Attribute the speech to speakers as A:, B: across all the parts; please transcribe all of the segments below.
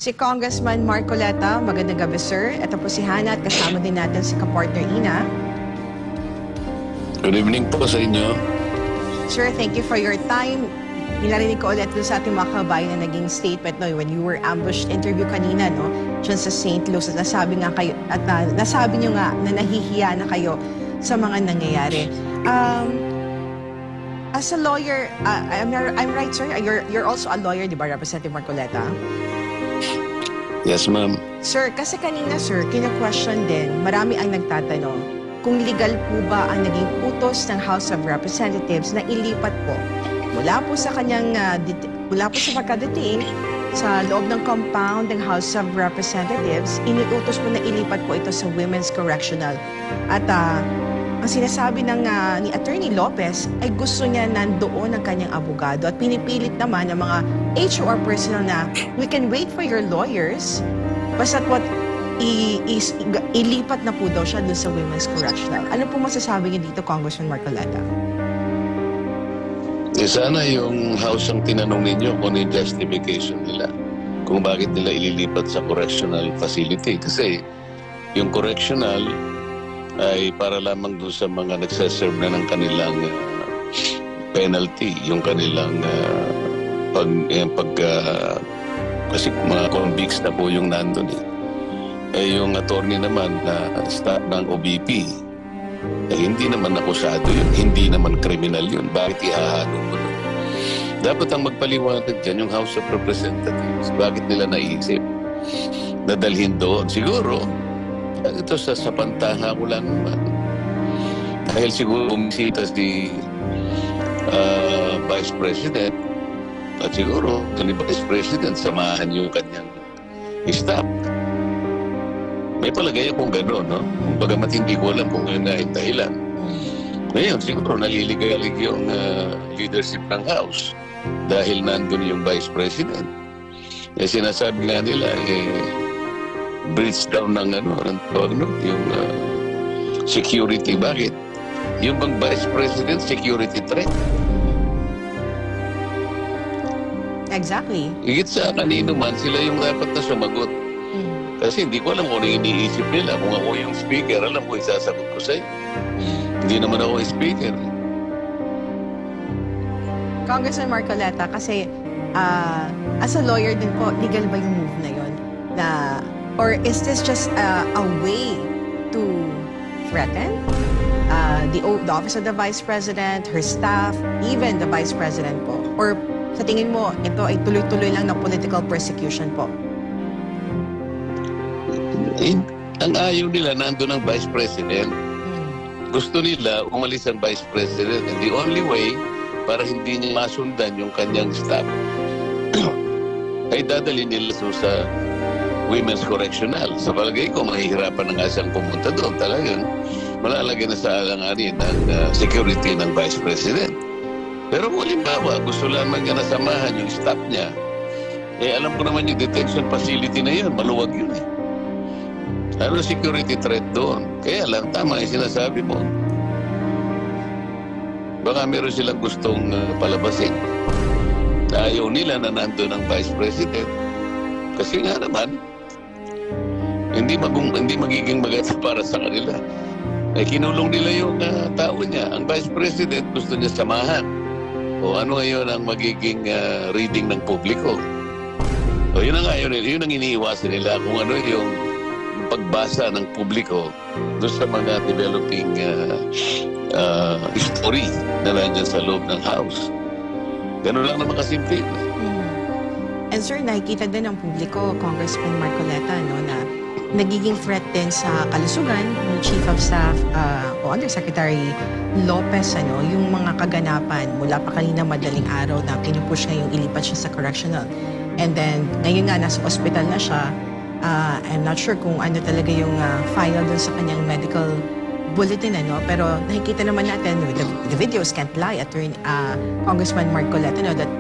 A: Si Congressman Marcoleta, magandang gabi sir. Ito po si Hana at kasama din natin si kapartner Ina.
B: Good evening po sa inyo.
A: Sir, thank you for your time. Nilarinig ko ulit dun sa ating mga kabayan na naging statement no, when you were ambushed interview kanina no, dyan sa St. Luke's at nasabi nga kayo at nasabi nyo nga na nahihiya na kayo sa mga nangyayari. As a lawyer, I'm right sir, you're also a lawyer, di ba, Representative Marcoleta?
B: Yes, ma'am.
A: Sir, kasi kanina sir, kina-question din, marami ang nagtatanong kung legal po ba ang naging utos ng House of Representatives na ilipat po mula po sa kanyang mula po sa pagka-detain sa loob ng compound ng House of Representatives, iniutos po na ilipat po ito sa Women's Correctional. At ang sinasabi ni Attorney Lopez ay gusto niya nandoon ang kanyang abogado at pinipilit naman ng mga HOR personnel na we can wait for your lawyers basta't ilipat na po daw siya dun sa Women's Correctional. Ano po masasabi niyo dito, Congressman Marcoleta?
B: Sana yung house ang tinanong ninyo kung ano yung justification nila. Kung bakit nila ililipat sa correctional facility. Kasi yung correctional ay para lamang doon sa mga nagsaserve na ng kanilang penalty. Yung kanilang kasi mga convicts na po yung nandun eh. Yung attorney naman na staff ng OBP, hindi naman akusado yun, hindi naman kriminal yun. Bakit ihahalo mo nun? Dapat ang magpaliwanag dyan yung House of Representatives. Bakit nila naisip na dalhin doon? Siguro, ito sa pantaha ko lang naman. Dahil siguro bumisita si Vice President at siguro ni Vice President samahan yung kanyang staff. May palagay akong gano'n, no? Bagamat hindi ko alam kung yun na yung dahilan. Ngayon, siguro naliligalig yung leadership ng House dahil nandun yung Vice President. Sinasabi nga nila, breach down ng yung security. Bakit? Yung bang Vice President, security threat?
A: Exactly.
B: Higit sa kanino man, sila yung dapat na sumagot. Kasi hindi ko alam kung ano yung iniisip nila. Kung ako yung speaker, alam ko isasagot ko sa'yo. Hindi naman ako yung speaker.
A: Congressman Marcoleta, kasi as a lawyer din po, legal ba yung move na yun? Or is this just a way to threaten the Office of the Vice President, her staff, even the Vice President po? Or sa tingin mo, ito ay tuloy-tuloy lang na political persecution po?
B: Ang ayaw nila, nandun ang Vice President. Gusto nila umalis ang Vice President. And the only way para hindi niya masundan yung kanyang staff ay dadali nila sa Women's Correctional. Sa palagay ko, mahihirapan na nga siyang pumunta doon. Talagang malalagay na sa alanganin ang security ng Vice President. Pero kung halimbawa, gusto lamang niya nasamahan yung staff niya, alam ko naman yung detention facility na yun, maluwag yun eh. Ano security threat doon? Kaya lang, tama yung sinasabi mo. Baka meron silang gustong palabasin. Ayaw nila na nandun ang Vice President. Kasi nga naman, hindi magiging maganda para sa kanila. Kinulong nila yung tao niya. Ang Vice President gusto niya samahan. O ano ngayon ang magiging reading ng publiko? O yun ang ayaw nila. Yun ang iniiwasan nila kung ano yung pagbasa ng publiko doon sa mga developing history na nandyan sa loob ng House. Ganun lang naman kasimple.
A: And sir, nakikita din ng publiko, Congressman Marcoleta, no, na nagiging threat din sa kalusugan ni Chief of Staff o Undersecretary Lopez, yung mga kaganapan mula pa kanina madaling araw na pinupush niya yung ilipat siya sa correctional. And then, ngayon nga, nasa hospital na siya. I'm not sure kung ano talaga yung final dun sa kanyang medical bulletin, pero nakikita naman natin, the videos can't lie, Congressman Marcoleta, that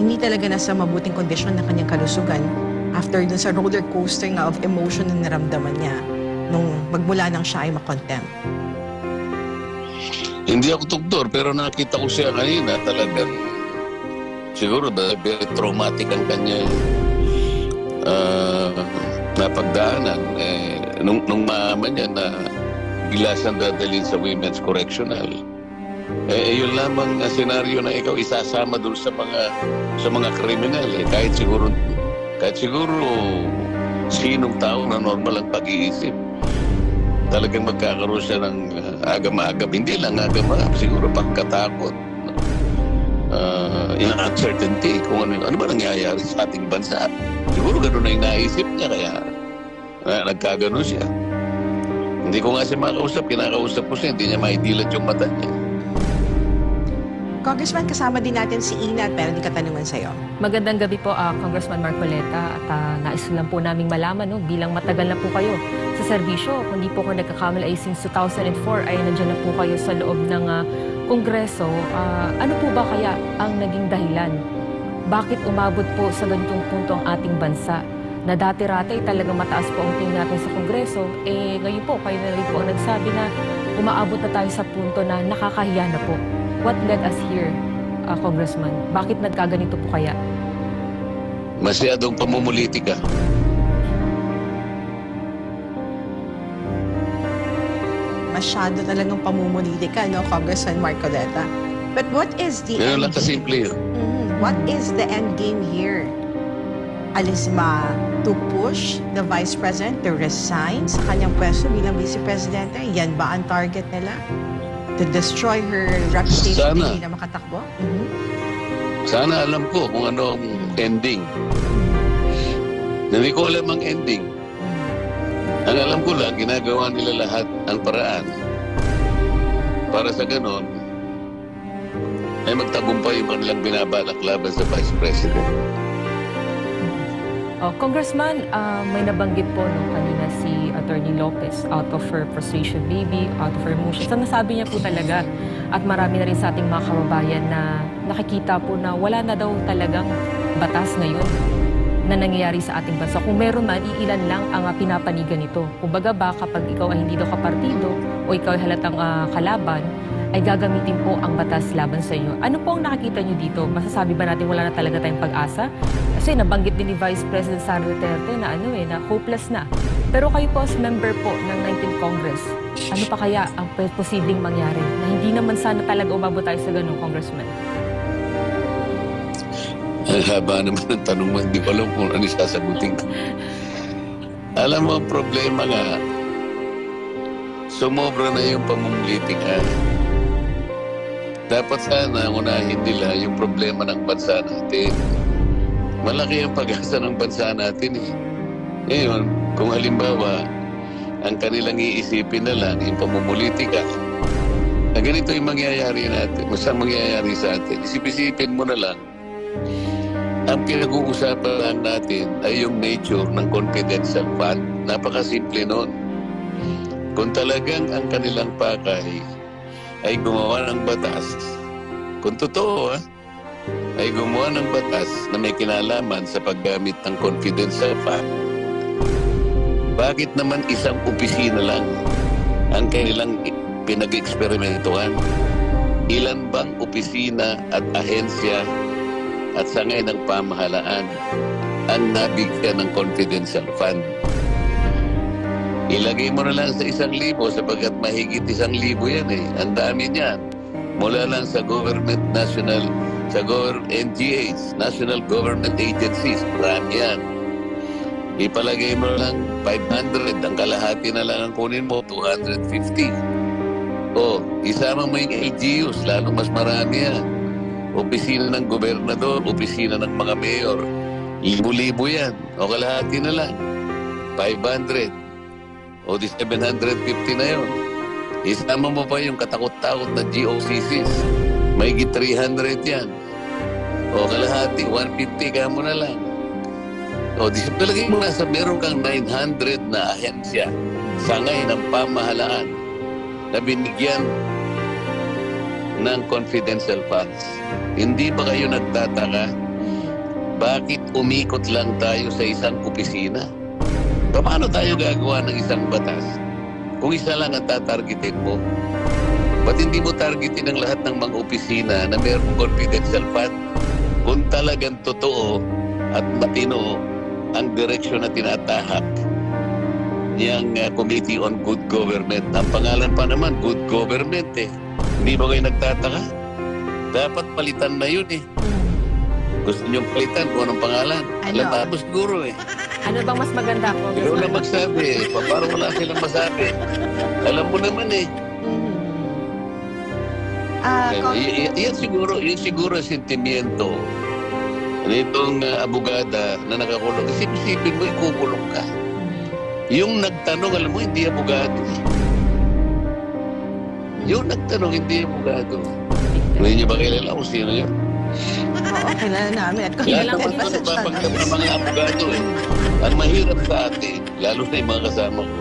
A: hindi talaga nasa mabuting kondisyon na kanyang kalusugan after dun sa roller coaster nga of emotion na naramdaman niya nung magmula nang siya ay makontempt.
B: Hindi ako doktor, pero nakita ko siya kanina, talagang siguro very traumatic ang kanyang ah, napagdaanan, nung maaman niya na bigla siyang dadalhin sa Women's Correctional, yun lamang na senaryo na ikaw isasama dun sa mga kriminal. Kahit siguro sinong tao na normal ang pag-iisip, talagang magkakaroon siya ng agam-agam. Hindi lang agam-agam, siguro pagkatakot, uncertainty kung ano ba nangyayari sa ating bansa. Siguro gano'n na yung naisip niya, kaya nagkagano siya. Hindi ko nga siya kinakausap ko siya, hindi niya maidilat yung mata niya.
A: Congressman, kasama din natin si Ina at meron din katanungan sa'yo.
C: Magandang gabi po, Congressman Marcoleta. At nais lang po naming malaman, bilang matagal na po kayo sa serbisyo, kung di po ko nagkakamali ay since 2004 ay nandiyan na po kayo sa loob ng Kongreso. Ano po ba kaya ang naging dahilan? Bakit umabot po sa ganitong punto ang ating bansa? Na dati-rati talagang mataas po ang tingin natin sa Kongreso, ngayon po kayo na rin po ang nagsabi na umaabot na tayo sa punto na nakakahiya na po. What led us here, Congressman? Bakit nagkaganito po kaya?
B: Masyadong pamumulitika.
A: Masyado talagang pamumulitika, no, Congressman Marcoleta? But what is the
B: Ganun
A: end
B: lang kasimple yun.
A: What is the end game here? Alisma to push the Vice President to resign sa kanyang pwesto bilang Vice Presidente? Yan ba ang target nila? To destroy her reputation,
B: Sana.
A: hindi na makatakbo?
B: Sana alam ko kung ano ang ending. Hindi ko alam ang ending. Ang alam ko lang, ginagawa nila lahat ang paraan para sa ganon ay magtagumpay yung kanilang binabalak laban sa Vice President.
C: Congressman, may nabanggit po kanina si Attorney Lopez out of her frustration maybe, out of her emotions. Ang nasabi niya po talaga, at marami na rin sa ating mga kababayan na nakikita po na wala na daw talagang batas ngayon na nangyayari sa ating bansa. Kung meron man, iilan lang ang pinapanigan nito. Kumbaga ba, kapag ikaw ay hindi daw kapartido o ikaw ay halatang kalaban, ay gagamitin po ang batas laban sa inyo. Ano po ang nakikita nyo dito? Masasabi ba natin wala na talaga tayong pag-asa? Kasi nabanggit din ni Vice President Sara Duterte na na hopeless na. Pero kayo po as member po ng 19th Congress, ano pa kaya ang posibleng mangyari na hindi naman sana talaga umabot tayo sa ganun, Congressman?
B: Ang haba naman ng tanong mo, hindi ko alam kung ano sasagutin ko. Alam mo, ang problema nga, sumobra na yung pamumulitika. Dapat sana unahin nila yung problema ng bansa natin. Malaki ang pag-asa ng bansa natin eh. Ngayon, kung halimbawa, ang kanilang iisipin na lang yung pamumulitika, na ganito yung mangyayari natin, masang mangyayari sa atin. Isip-isipin mo na lang, ang pinag-uusapan lang natin ay yung nature ng confidential fund. Napakasimple nun. Kung talagang ang kanilang pakay ay gumawa ng batas, kung totoo ay gumawa ng batas na may kinalaman sa paggamit ng confidential fund, bakit naman isang opisina lang ang kanilang pinag-eksperimentuhan? Ilan bang opisina at ahensya at sangay ng pamahalaan ang nabigyan ng confidential fund? Ilagay mo na lang sa 1,000 sapagkat mahigit 1,000 yan eh. Ang dami niyan. Mula lang sa government, sa NGAs, National Government Agencies, marami yan. Ipalagay mo lang 500, ang kalahati na lang ang kunin mo, 250. O, isama mo yung LGUs, lalo mas marami yan. Opisina ng gobernador, opisina ng mga mayor, libo-libo yan. O kalahati na lang, 500. O di 750 na yun. Isama mo pa yung katakot-takot na GOCCs. May 300 yan. O kalahati, 150 ka mo na lang. O di palagay mo na sa meron kang 900 na ahensya sangay ng pamahalaan na binigyan ng confidential funds. Hindi ba kayo nagtataka bakit umikot lang tayo sa isang opisina? Paano tayo gagawa ng isang batas kung isa lang ang tatargetin mo? Ba't hindi mo targetin ang lahat ng mga opisina na mayroong confidential fund? Kung talagang totoo at matino ang direksyon na tinatahak niyang Committee on Good Government. Ang pangalan pa naman, Good Government eh. Hindi ba kayo nagtataka? Dapat palitan na yun eh. Gusto niyong palitan kung anong pangalan?
A: Ano?
B: Alam mo siguro eh.
C: Ano bang mas maganda po?
B: Ikaw na magsabi eh. Parang wala silang masabi. Alam mo naman eh. Yan siguro sentimiento nitong abogada na nakakulong. Isipin mo, ikukulong ka. Yung nagtanong, alam mo, hindi abogado eh. Yung nagtanong, hindi abogado. Hindi niyo ba kilala kung sino yun?
A: Oo, kilala namin. At kung
B: Lahat
A: ilang
B: naman ito
A: message na
B: napapagkap ng mga abogado eh. Ang mahirap sa atin, lalo na yung mga kasama ko,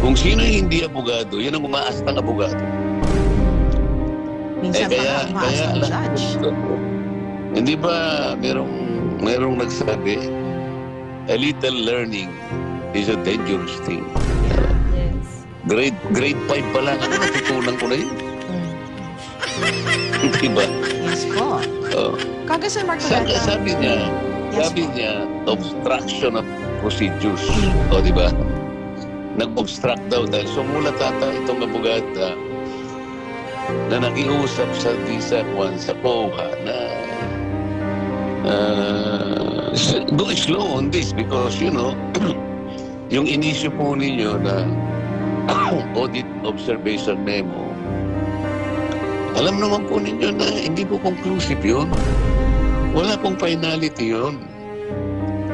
B: kung sino yung hindi abogado, yun ang umaastang abogado.
A: minsan pa nga umaas ng judge.
B: Hindi ba merong nagsabi, a little learning is a dangerous thing.
C: Yes.
B: Grade 5 pa lang ako, natutunan ko na yun. Diba?
A: Yes po.
B: Oh.
A: Congressman Marcoleta.
B: Sabi niya, obstruction of procedures. O, di ba? Nag-obstruct daw dahil sumulat ata itong abogada na nakiusap sa COA na go slow on this because, you know, yung inisyo po ninyo na audit observation memo, alam naman po ninyo na hindi po conclusive yun. Wala pong finality yun.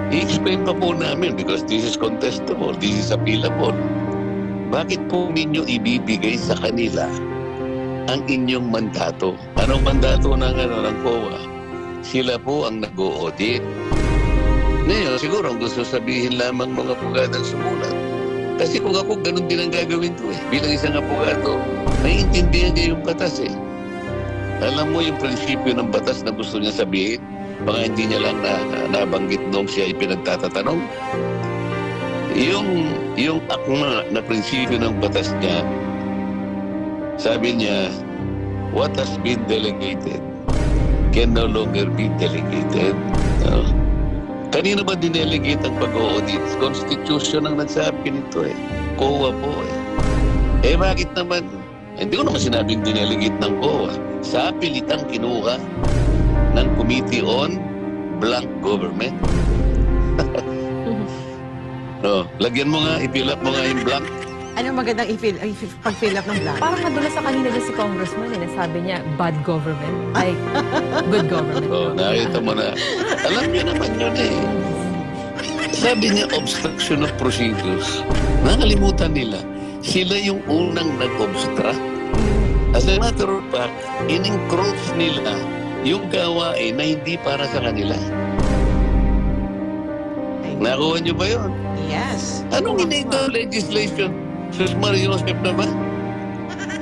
B: I-explain pa po namin because this is contestable, this is appealable. Bakit po ninyo ibibigay sa kanila ang inyong mandato? Anong mandato ng COA? Sila po ang nag-o-audit. Ngayon, siguro ang gusto sabihin lamang mga abogadong sumulat. Kasi kung ako, ganun din ang gagawin ko eh. Bilang isang abogado, naiintindihan niya yung batas eh. Alam mo yung prinsipyo ng batas na gusto niya sabihin, baka hindi niya lang nabanggit noong siya ay pinagtatatanong. Yung akma na prinsipyo ng batas niya, sabi niya, what has been delegated can no longer be delegated. Kanina ba dinelegate ang pag-audit? Constitution ang nagsabi nito eh. COA po eh. Eh bakit naman? Hindi ko naman sinabing dinelegate ng COA. Sa pilitang kinuha ng Committee on Blank Government. No, lagyan mo nga, i-fill up mo nga yung blank.
A: Ano magandang pag-fill up ng blank?
C: Parang nadulas sa kanina dyan si Congressman eh. Nasabi niya, bad government. Ay, good government.
B: Oh, nakita mo na. Alam niyo naman yun eh. Sabi niya, obstruction of procedures. Nakalimutan nila. Sila yung unang nag-obstruct. As a matter of fact, in-encroach nila yung gawain na hindi para sa kanila. Nakuha niyo ba yun?
A: Yes.
B: Anong illegal legislation? Sus Mario Joseph naman?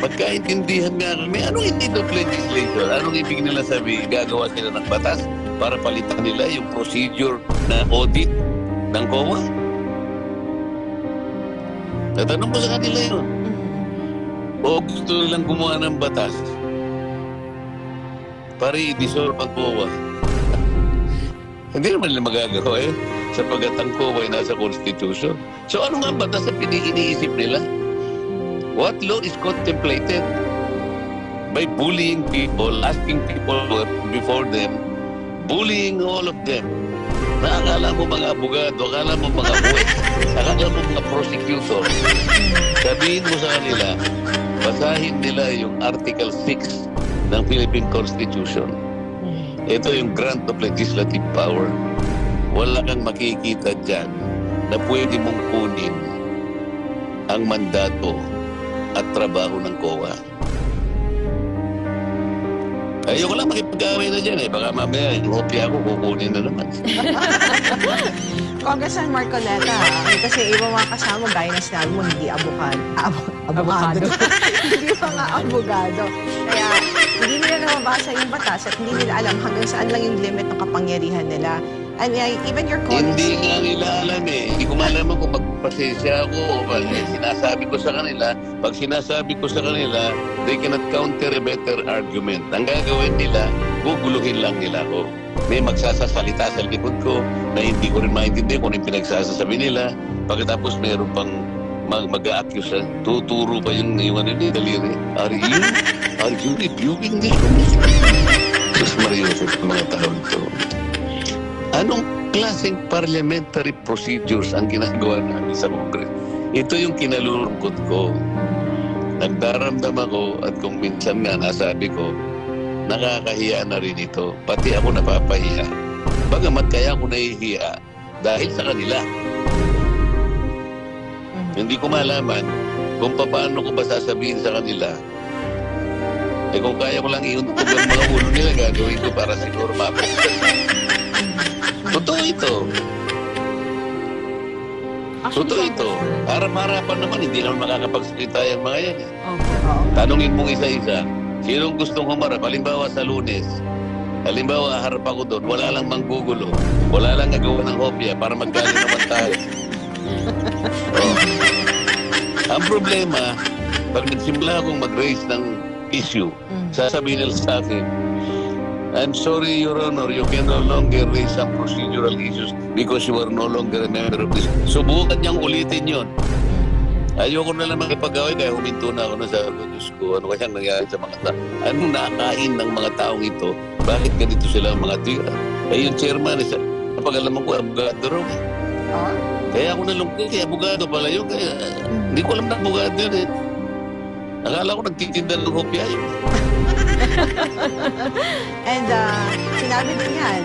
B: Pagkaintindihan nga kami, anong illegal legislation? Anong ibig nila sabihin? Gagawa sila ng batas para palitan nila yung procedure na audit ng COA? Tatanong mo sa kanila yun. O gusto nilang gumawa ng batas para i-dissolve ang COA? Hindi naman nila magagawa eh. Sapagkat ang COA ay nasa Constitution. So ano nga batas ang iniisip nila? What law is contemplated by bullying people, asking people before them, bullying all of them? Na akala mo mga abogado, akala mo mga buwet, akala mo mga prosecutor. Sabihin mo sa kanila, basahin nila yung Article 6 ng Philippine Constitution. Ito yung grant of legislative power. Wala kang makikita dyan na pwede mong kunin ang mandato at trabaho ng COA. Ayoko lang makipag-away na dyan eh. Baka mamaya, yung hopya ako, kukunin na naman.
A: Congressman Marcoleta, kasi iba mga kasama, gaya na sinabi mo, hindi abogado. Hindi mga abogado. Kaya hindi nila nababasa yung batas at hindi nila alam hanggang saan lang yung limit ng kapangyarihan nila. And even your colleagues.
B: Hindi nga nila alam eh. Hindi ko malaman kung magpasensya ako o sinasabi ko sa kanila. Pag sinasabi ko sa kanila, they cannot counter a better argument. Ang gagawin nila, guguluhin lang nila ako. May magsasasalita sa likod ko na hindi ko rin maintindihan kung ano yung pinagsasasabi nila. Pagkatapos mayroon pang mag-a-accuse. Tuturo pa yung ano ni daliri. Are you rebuking this community? Mas mariusap ng mga tao ito. Anong klaseng parliamentary procedures ang ginagawa namin sa Congress? Ito yung kinalulungkot ko. Nagdaramdam ako at kung minsan nga nasabi ko, nakakahiya na rin ito. Pati ako napapahiya. Bagamat kaya ako nahihiya dahil sa kanila. Hindi ko malaman kung paano ko ba sasabihin sa kanila. Eh kung kaya ko lang iuntog ang mga ulo nila, gagawin ko para siguro mapagsasabi. Totoo ito. Totoo ito. Harap-harapan naman, hindi naman makakapagsalita yung mga yan. Eh. Tanungin mong isa-isa, sinong gustong humarap? Halimbawa sa Lunes, halimbawa harap ako doon, wala lang manggugulo, wala lang gagawa ng hopya para magkano naman tayo. Ang problema, pag nagsimula akong mag-raise ng issue, sasabihin nila sa akin, I'm sorry, Your Honor, you can no longer raise some procedural issues because you are no longer a member of this. Subukan niyang ulitin yon. Ayoko na lang makipag-away kaya huminto na ako na sa Diyos ko. Ano kayang nangyari sa mga tao? Anong nakain ng mga taong ito? Bakit ganito sila ang mga tira? Eh yung chairman, napag-alaman ko, abogado raw. Kaya ako nalungkot, abogado pala yun. Kaya hindi ko alam na abogado yun eh. Akala ko nagtitinda ng hopya yun.
A: And sinabi din yan,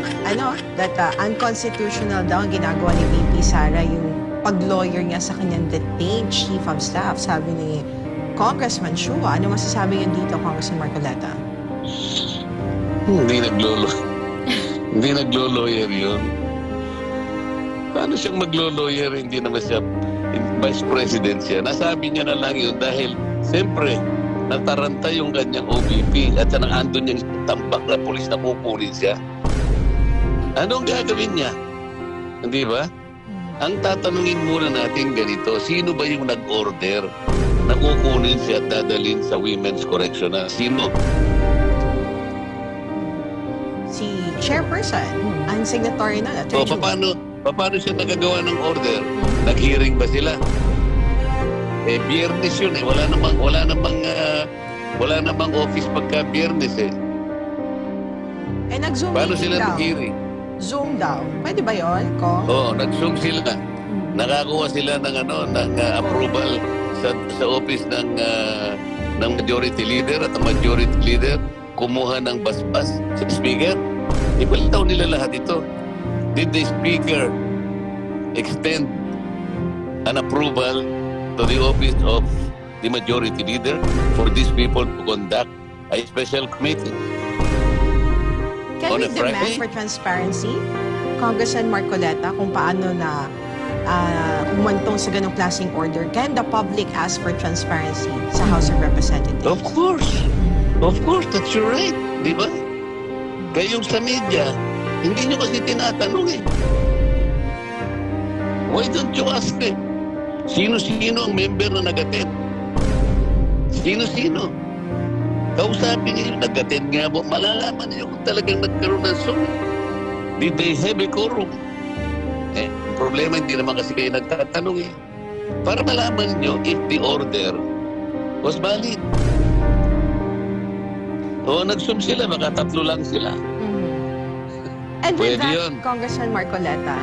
A: that unconstitutional daw ang ginagawa ni VP Sara yung pag-lawyer niya sa kanyang detained chief of staff. Sabi ni Congressman Shua. Ano masasabi yun dito, Congressman Marcoleta?
B: Hindi naglo-lawyer yun. Paano siyang maglo-lawyer? Hindi naman siya vice president siya. Nasabi niya na lang yun dahil siyempre nataranta yung kanyang OVP at sanang andun yung tambak na polis na kukunin siya. Anong gagawin niya? Hindi ba? Ang tatanungin muna natin ganito, sino ba yung nag-order na kukunin siya at dadalhin sa Women's Correctional? Sino?
A: Si chairperson, ang signatory na.
B: O paano siya nagagawa ng order? Nag-hearing ba sila? Eh, biyernes yun eh. Wala namang office pagka biyernes eh.
A: Eh, nag-zoom
B: Paano
A: meeting
B: sila
A: daw.
B: nag-hearing?
A: Zoom daw. Pwede ba yun, Kong?
B: Oo, nag-zoom sila. Nakakuha sila ng approval sa office ng majority leader at ang majority leader kumuha ng basbas sa speaker. Ipalitaw nila lahat ito. Did the speaker extend an approval to the office of the majority leader for these people to conduct a special committee?
A: Can
B: On
A: we
B: a
A: demand
B: Friday?
A: for transparency, Congressman Marcoleta, kung paano na humantong sa ganong klaseng order? Can the public ask for transparency sa House of Representatives?
B: Of course. Of course, that's your right. Di ba? Kayong sa media, hindi nyo kasi tinatanong eh. Why don't you ask eh? Sino-sino ang member na nag-attend? Sino-sino? Kausapin niyo, nag-attend nga po. Malalaman niyo kung talagang nagkaroon ng Zoom. Did they have a quorum? Eh, ang problema, hindi naman kasi kayo nagtatanong eh. Para malaman niyo if the order was valid. O nag-Zoom sila, baka 3 lang sila.
A: And with
B: Pwede
A: that,
B: yun.
A: Congressman Marcoleta,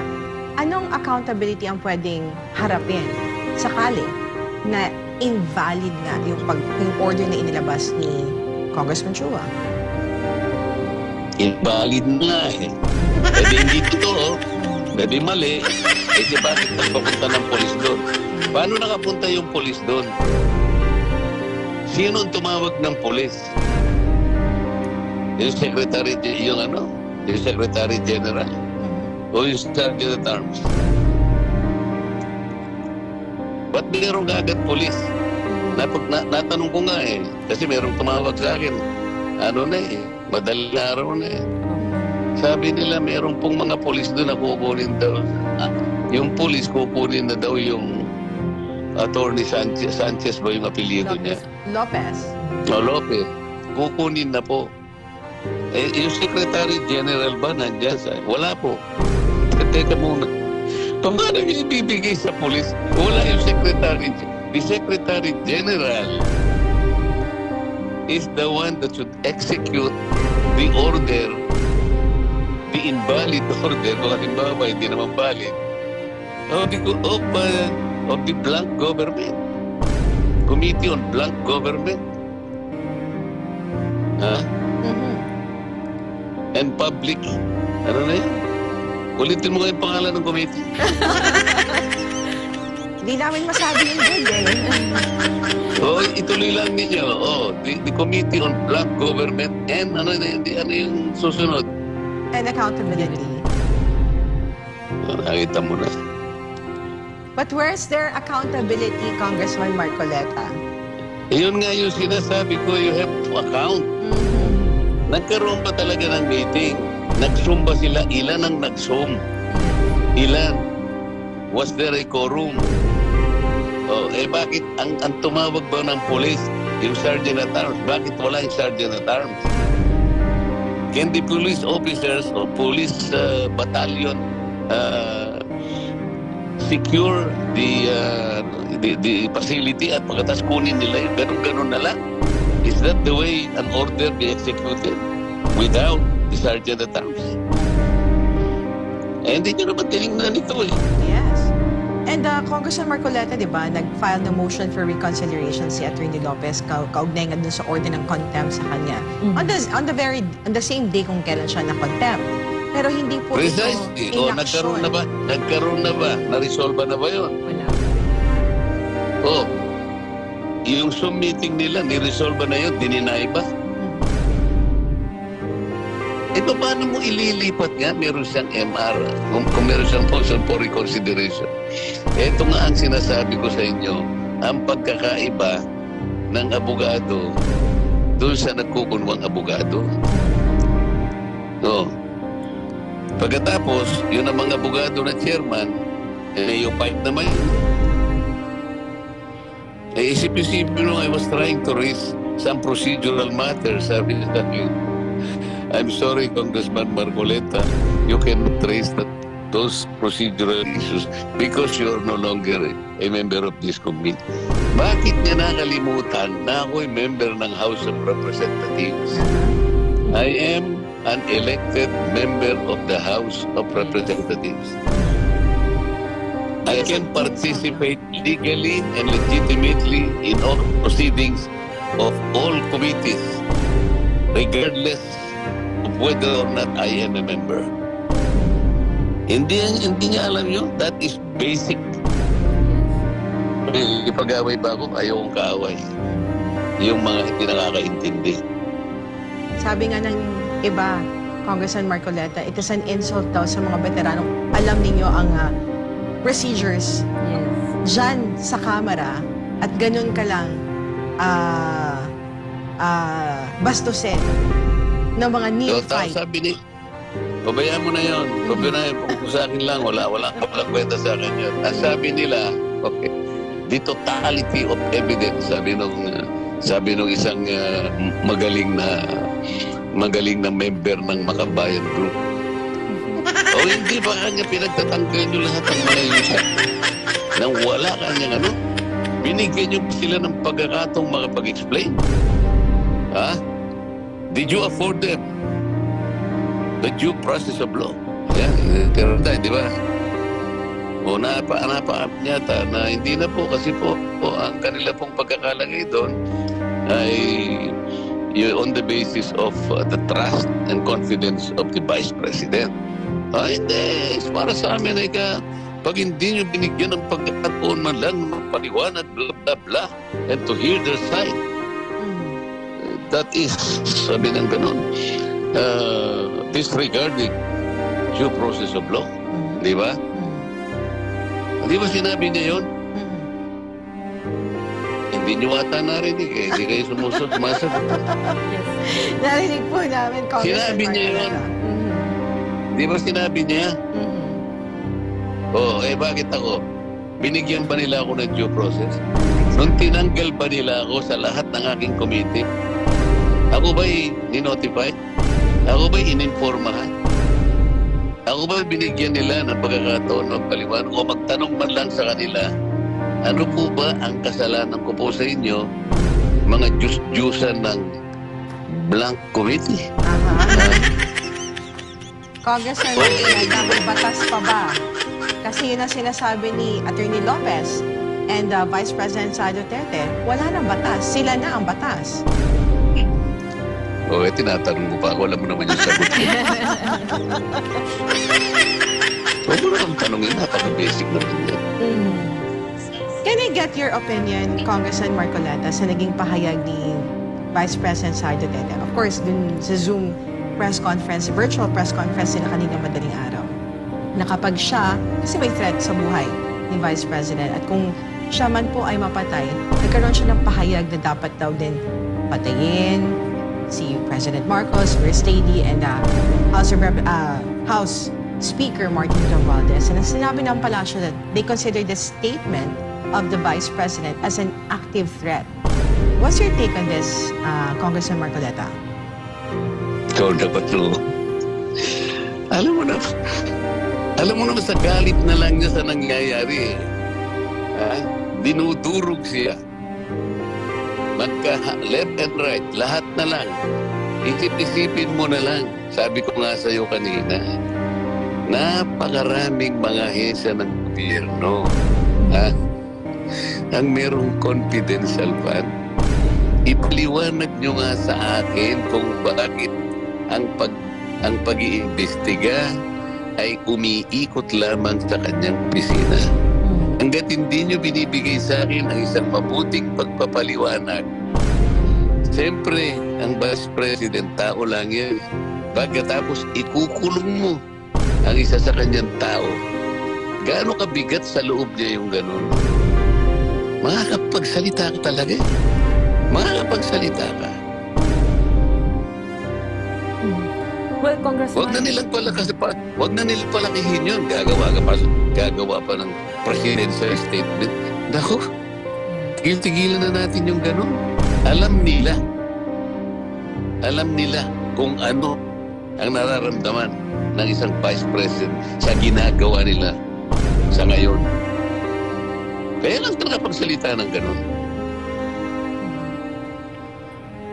A: anong accountability ang pwedeng harapin sakali na invalid nga yung order na inilabas ni Congressman Chua?
B: Invalid nga eh. Pwede hindi totoo, pwede mali. Eh di bakit nagpapunta ng polis doon? Paano nakapunta yung polis doon? Sino ang tumawag ng polis? Yung Secretary General o yung Sergeant at Arms. Ba't mayroong agad polis? Natanong ko nga eh, kasi mayroong tumawag sa akin. Madaling araw na eh. Sabi nila meron pong mga polis doon na kukunin daw. Yung polis kukunin na daw yung Attorney Sanchez. Sanchez ba yung apelyido niya?
A: Lopez.
B: O Lopez. Kukunin na po. Eh, yung Secretary General ba nandiyan? Wala po. Teka muna. Paano yung ibibigay sa polis? Wala yung Secretary. The Secretary General is the one that should execute the order, the invalid order, kung halimbawa hindi naman valid, of the blank government. Committee on Blank Government. Ha?
A: Mhm.
B: And public. Ano na yun? Ulitin mo nga yung pangalan ng committee.
A: Hindi namin masabi yung good eh.
B: Ituloy lang ninyo. The Committee on Blank Government and ano yung susunod?
A: And accountability.
B: Nakita mo na.
A: But where's their accountability, Congressman Marcoleta?
B: Yun nga yung sinasabi ko, you have to account.
A: Mhm.
B: Nagkaroon ba talaga ng meeting? Nag-zoom ba sila? Ilan ang nag-zoom? Ilan? Was there a quorum? Bakit ang tumawag ba ng police, yung Sergeant at Arms? Bakit wala yung Sergeant at Arms? Can the police officers o police battalion secure the facility at pagkatas kunin nila yung ganun-ganun na lang? Is that the way an order be executed without the Sergeant at Arms? Hindi nyo naman tinignan ito eh.
A: Yes. And Congressman Marcoleta, di ba, nag-file ng motion for reconciliation si Attorney Lopez kaugnay nga dun sa order ng contempt sa kanya. On the same day kung kailan siya na-contempt. Pero hindi po
B: Precisely.
A: ito
B: Nagkaroon
A: inaksyon.
B: na ba? Nagkaroon na ba? Na-resolve na ba yun?
C: Wala.
B: Yung Zoom meeting nila, ni-resolve na yun? Dininay ba? Paano mo ililipat nga? Meron siyang MR. Kung meron siyang motion for reconsideration. Ito nga ang sinasabi ko sa inyo. Ang pagkakaiba ng abogado doon sa nagkukunwang abogado. Pagkatapos, yun ang mga abogado na chairman, yung pipe naman yun. Isip-isipin nung I was trying to raise some procedural matters. Sabi niya, I'm sorry, Congressman Marcoleta, you cannot raise those procedural issues because you're no longer a member of this committee. Bakit niya nakalimutan na ako'y member ng House of Representatives? I am an elected member of the House of Representatives. I can participate legally and legitimately in all proceedings of all committees, regardless of whether or not I am a member. Hindi niya alam yun. That is basic. Ipag-away ba ako? Ayokong kaaway. Yung mga hindi nakakaintindi.
A: Sabi nga ng iba, Congressman Marcoleta, it is an insult daw sa mga veteranong alam ninyo ang procedures
C: Yes.
A: dyan sa Kamara at ganun ka lang bastusin ng mga neophyte.
B: Sabi ni, pabayaan mo na yun. Pabayaan na yun. Kung sa akin lang, walang kwenta sa akin yun. Ang sabi nila, okay, the totality of evidence, sabi nung isang magaling na member ng Makabayan Group. Hindi ba kanya pinagtatanggal nyo lahat ng mga yusa? Nang wala kanyang binigyan nyo sila ng pagkakataong makapag-explain. Did you afford them the due process of law? Yan, di ba? Napaanap niya na hindi na po kasi po ang kanila pong pagkakalagay doon ay on the basis of the trust and confidence of the Vice President. Hindi. Para sa amin ay pag hindi nyo binigyan ng pagkakataon man lang magpaliwanag, blah, blah, blah, and to hear their side, that is, sabi ng ganun, disregarding due process of law. Di ba? Di ba sinabi niya yun? Hindi niyo ata narinig eh. Hindi kayo sumasagot.
C: Yes.
A: Narinig po namin, Congressman
B: Sinabi niya yun.
A: Marcoleta.
B: Di ba sinabi niya?
A: Mhm.
B: Oo, bakit ako? Binigyan ba nila ako ng due process? Nung tinanggal ba nila ako sa lahat ng aking committee? Ako ba'y ninotify? Ako ba'y ininformahan? Ako ba'y binigyan nila ng pagkakataon magpaliwanag o magtanong man lang sa kanila, ano po ba ang kasalanan ko po sa inyo, mga Diyos-Diyusan ng blank committee?
A: Congressman Marcoleta, may batas pa ba? Kasi yun ang sinasabi ni Attorney Lopez and Vice President Sara Duterte, wala nang batas. Sila na ang batas.
B: Tinatanong mo pa ako, alam mo naman yung sagot ko. Huwag mo naman tanongin, napaka-basic naman yan.
A: Can I get your opinion, Congressman Marcoleta, sa naging pahayag ni Vice President Sara Duterte? Of course, dun sa Zoom press conference, virtual press conference nila kanina madaling araw, na kapag siya, kasi may threat sa buhay ni Vice President, at kung siya man po ay mapatay, nagkaroon siya ng pahayag na dapat daw din patayin si President Marcos, First Lady, and House Speaker Martin Romualdez. And ang sinabi ng palasyo that they consider the statement of the Vice President as an active threat. What's your take on this, Congressman Marcoleta?
B: Ikaw dapat no. Alam mo naman sa galit na lang niya sa nangyayari. Dinudurog siya. Left and right, lahat na lang. Isip-isipin mo na lang. Sabi ko nga sa'yo kanina, napakaraming mga ahensya ng gobyerno ang merong confidential fund. Ipaliwanag nyo nga sa akin kung bakit ang pag-iimbestiga ay umiikot lamang sa kanyang opisina. Hanggat hindi nyo binibigay sa akin ang isang mabuting pagpapaliwanag, siyempre, ang Vice President, tao lang yan. Pagkatapos, ikukulong mo ang isa sa kanyang tao. Gaano kabigat sa loob niya yung ganun? Makakapagsalita ka talaga. Makakapagsalita ka.
C: Well, Congressman...
B: Wag na nilang palakihin yun. Gagawa pa ng presidential statement. Naku, tigil-tigilan na natin yung ganun. Alam nila kung ano ang nararamdaman ng isang vice president sa ginagawa nila sa ngayon. Kaya lang nakapagsalita ng ganun.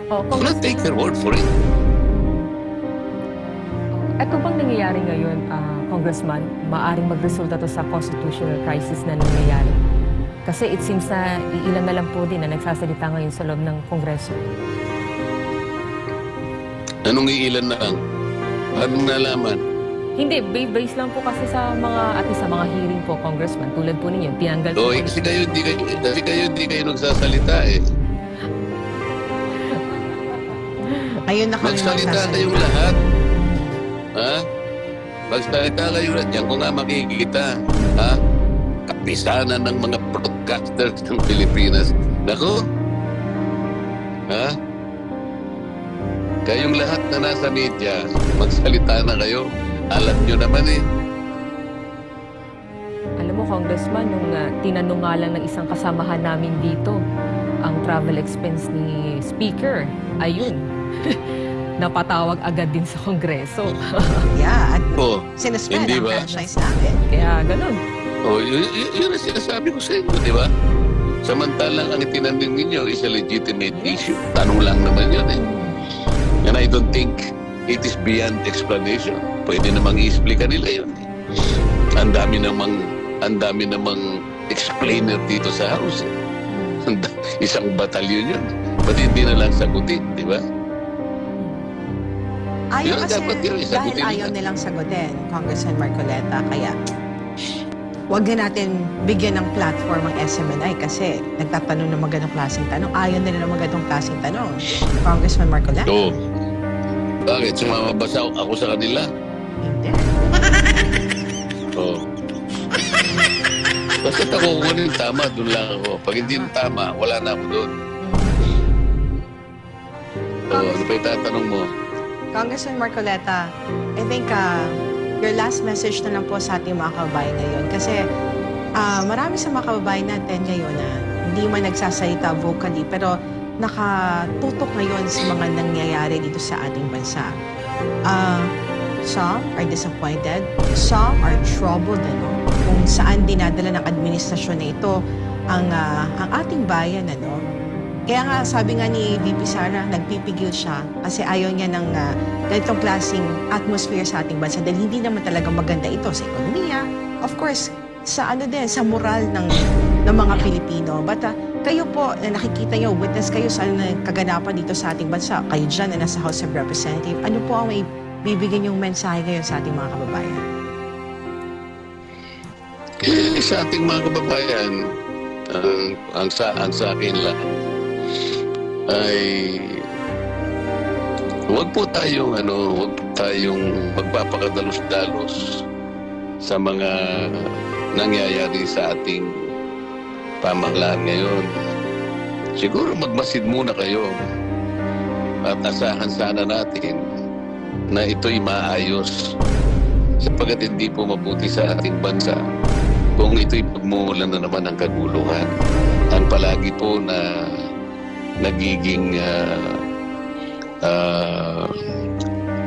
B: Do not take their word for it.
C: Ito bang nangyayari ngayon, Congressman, maaring magresulta to sa constitutional crisis na nangyayari? Kasi it seems na ilan na lang po din na nagsasalita ngayon sa loob ng Kongreso.
B: Anong iilan na lang? Anong nalaman?
C: Hindi, based lang po kasi sa mga hearing po, Congressman. Tulad po ninyo, tinanggal po.
B: Kasi kayo hindi kayo nagsasalita eh.
A: Ayun na kami
B: Magsalita kayong lahat. Magsalita kayo lahat. Yan ko nga makikita. Kapisanan ng mga broadcasters ng Pilipinas. Naku? Kayong lahat na nasa media, magsalita na kayo. Alam nyo naman eh.
C: Alam mo, Congressman, nung tinanong nga lang ng isang kasamahan namin dito, ang travel expense ni Speaker, ayun, napatawag agad din sa Kongreso.
A: Yeah, at
B: Oh,
A: sinuspend
B: hindi
A: ang
B: ba?
A: franchise natin.
C: Kaya ganun.
B: Yun ang sinasabi ko sa inyo, di ba? Samantalang ang itinanong ninyo is a legitimate issue. Tanong lang naman yun eh. And I don't think it is beyond explanation. Pwede namang i-explica nila yun. Ang dami namang explainer dito sa house. Isang batalyon yun. Ba't hindi na lang sagutin, di ba?
A: Ayaw
B: Yun ang
A: kasi,
B: dapat yun,
A: dahil
B: isagutin
A: ayaw
B: nila.
A: nilang sagutin, Congressman Marcoleta, kaya wag na natin bigyan ng platform ang SMNI kasi nagtatanong ng mga ganong klaseng tanong. Ayaw nila ng mga ganong klaseng tanong. Congressman Marcoleta?
B: Oo. Bakit? Sumama ba ako sa kanila?
A: Hindi.
B: Oo. Basta ako kunin tama, doon lang ako. Pag hindi tama, wala na ako doon. Ano pa itatanong mo?
A: Congressman Marcoleta, I think your last message na lang po sa ating mga kababayan ngayon. Kasi marami sa mga kababayan natin ngayon na hindi man nagsasalita vocally, pero nakatutok ngayon sa mga nangyayari dito sa ating bansa. Some are disappointed, some are troubled, kung saan dinadala ng administrasyon na ito ang ating bayan, Kaya nga, sabi nga ni VP Sara, nagpipigil siya kasi ayaw niya ng ganitong klaseng atmosphere sa ating bansa dahil hindi naman talaga maganda ito sa ekonomiya, of course, sa sa moral ng mga Pilipino. But kayo po, na nakikita niyo, witness kayo sa kaganapan dito sa ating bansa, kayo dyan na nasa House of Representatives, ano po ang may bibigyan yung mensahe ngayon sa ating mga kababayan?
B: Sa ating mga kababayan, ang sa akin lang ay huwag po tayong magpapakadalos-dalos sa mga nangyayari sa ating pamahalaan ngayon. Siguro magmasid muna kayo at asahan sana natin na ito'y maayos sapagkat hindi po mabuti sa ating bansa kung ito'y pagmulan na naman ng kaguluhan. Ang palagi po na nagiging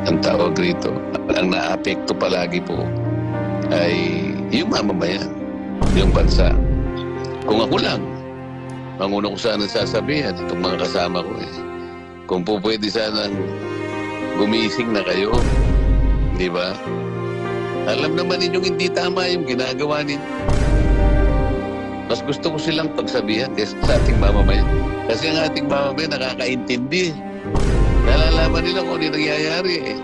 B: ang tawag rito, ang naapekto palagi po ay yung mamamayan, yung bansa. Kung ako lang, ang una ko sana sasabihan itong mga kasama ko kung po pwede sanang gumising na kayo, di ba? Alam naman ninyong hindi tama yung ginagawa ninyo. Mas gusto ko silang pagsabihan kaysa sa ating mamamayan. Kasi ang ating mamamayan nakakaintindi. Nalalaman nila kung ano yung nangyayari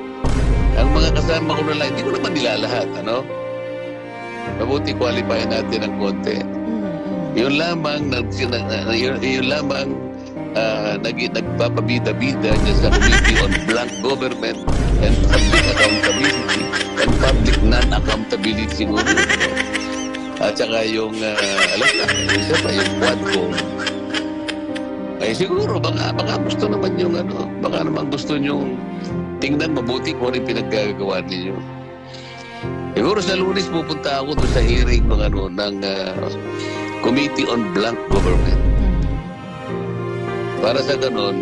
B: Ang mga kasama ko na lang, hindi ko naman nila lahat, Mabuti qualify natin ng konti. Yun lamang nagpapabida-bida niya sa Committee on Blank Government and Public Accountability and Public Non-Accountability siguro. At saka yung, alam na, isa pa yung Quadcom. Ay siguro, baka gusto naman yung baka naman gusto nyong tingnan mabuti kung ano yung pinaggagawa ninyo. Siguro sa Lunes pupunta ako doon sa hearing ng Committee on Blank Government. Para sa ganon,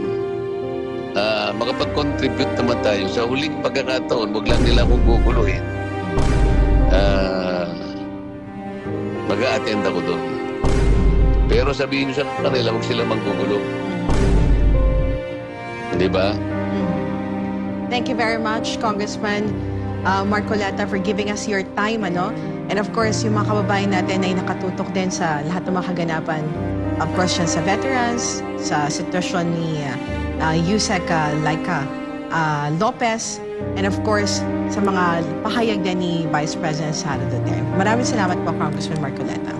B: makapag-contribute naman tayo. Sa huling pagkakataon, wag lang nila akong guguluhin. Mag-a-attend ako doon. Pero sabihin nyo sa kanila, huwag sila manggugulo. Di ba?
A: Thank you very much, Congressman Marcoleta, for giving us your time, And of course, yung mga kababayan natin ay nakatutok din sa lahat ng mga kaganapan. Of course, yan sa veterans, sa sitwasyon ni Yusek Laika Lopez, and of course, sa mga pahayag din ni Vice President Sara Duterte. Maraming salamat po, Congressman Marcoleta.